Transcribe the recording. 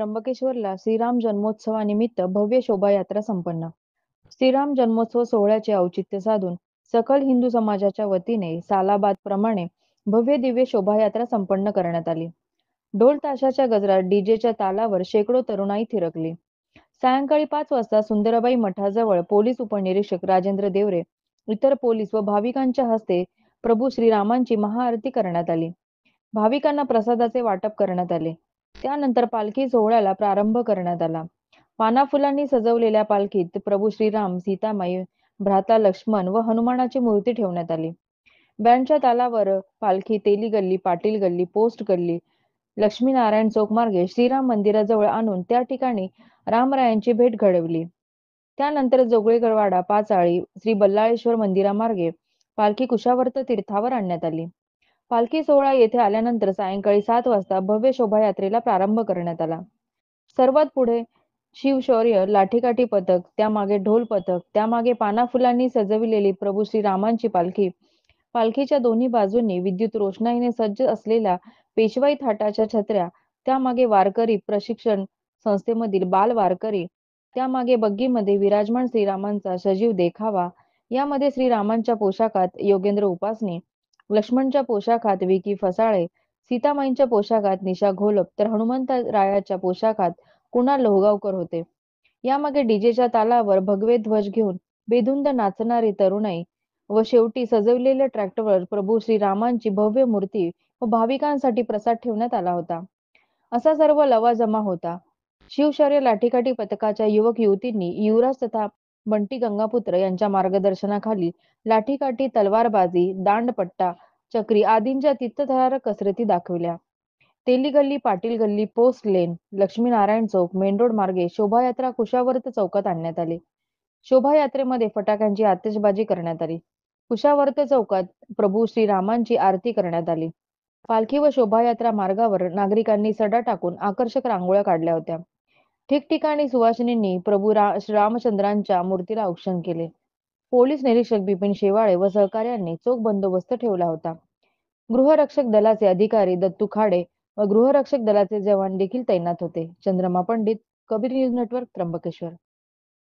त्र्यंबकेश्वरला श्रीराम जन्मोत्सवानिमित्त भव्य शोभायात्रा संपन्न. श्रीराम जन्मोत्सव सोहळ्याचे औचित्य साधून सकल हिंदू समाजाच्या वतीने सालाबादप्रमाणे भव्य दिव्य शोभायात्रा संपन्न करण्यात आली. ढोल ताशाच्या गजरात डीजेच्या तालावर शेकडो तरुणाई थिरकली. सायंकाळी 5 वाजता सुंदरबाई मठाजवळ पोलीस उपनिरीक्षक राजेंद्र देवरे, इतर पोलीस व भाविकांच्या हस्ते प्रभू श्रीरामांची महाआरती करण्यात आली. भाविकांना प्रसादाचे वाटप करण्यात आले. त्यानंतर पालखी सोहळ्याला प्रारंभ करण्यात आला. पाना-फुलांनी सजवलेल्या पालखीत प्रभू श्रीराम, सीतामाई, भ्राता लक्ष्मण व हनुमानाची मूर्ती ठेवण्यात आली. बँडच्या तालावर पालखी तेली गल्ली, पाटील गल्ली, पोस्ट गल्ली, लक्ष्मीनारायण चौक मार्गे श्रीराम मंदिराजवळ आणून त्या ठिकाणी रामरायांची भेट घडवली. त्यानंतर जोगळेवाडा, पाचाळी, श्री बल्लाळेश्वर मंदिरामार्गे पालखी कुशावर्त तीर्थावर आणण्यात आली. पालखी सोहळा येथे आल्यानंतर सायंकाळी 7 वाजता भव्य शोभायात्रेला प्रारंभ करण्यात आला. सर्वात पुढे शिवशौर्य लाठीकाठी पथक, त्यामागे ढोल पथक, त्यामागे पाना-फुलांनी सजविलेली प्रभू श्रीरामांची पालखी, पालखीच्या दोन्ही बाजूंनी विद्युत रोषणाईने सज्ज असलेल्या पेशवाई थाटाच्या छत्र्या, त्यामागे वारकरी प्रशिक्षण संस्थेमधील बाल वारकरी, त्यामागे बग्गीमध्ये विराजमान श्रीरामांचा सजीव देखावा, यामध्ये श्रीरामांच्या पोशाखात योगेंद्र उपासनी, लक्ष्मणच्या पोशाखात विकी फसाळे, सीतामाईंच्या पोशाखात निशा घोलप तर हनुमंतरायाच्या पोशाखात कुणाल लोहगावकर होते. यामागे डीजेच्या तालावर भगवे ध्वज घेऊन बेधुंद नाचणारी तरुणाई व शेवटी सजवलेल्या ट्रॅक्टरवर प्रभू श्रीरामांची भव्य मूर्ती व भाविकांसाठी प्रसाद ठेवण्यात आला होता. असा सर्व लवाजमा होता. शिवशौर्य लाठीकाठी पथकाच्या युवक युवतींनी युवराज तथा बंटी गंगापुत्र यांच्या मार्गदर्शनाखाली लाठीकाठी, तलवारबाजी, दांडपट्टा, चक्री आदींच्या चित्तथरारक कसरती दाखविल्या. तेली गल्ली, पाटील गल्ली, पोस्ट लेन, लक्ष्मीनारायण चौक, मेन रोड मार्गे शोभायात्रा कुशावर्त चौकात आणण्यात आली. शोभायात्रेमध्ये फटाक्यांची आतिषबाजी करण्यात आली. कुशावर्त चौकात प्रभू श्रीरामांची आरती करण्यात आली. पालखी व शोभायात्रा मार्गावर नागरिकांनी सडा टाकून आकर्षक रांगोळ्या काढल्या होत्या. ठिकठिकाणी सुवासिनींनी प्रभू रामचंद्रांच्या मूर्तीला औक्षण केले. पोलीस निरीक्षक बिपिन शेवाळे व सहकाऱ्यांनी चोख बंदोबस्त ठेवला होता. गृहरक्षक दलाचे अधिकारी दत्तू खाडे व गृहरक्षक दलाचे जवान देखील तैनात होते. चंद्रमा पंडित, कबीर न्यूज नेटवर्क, त्र्यंबकेश्वर.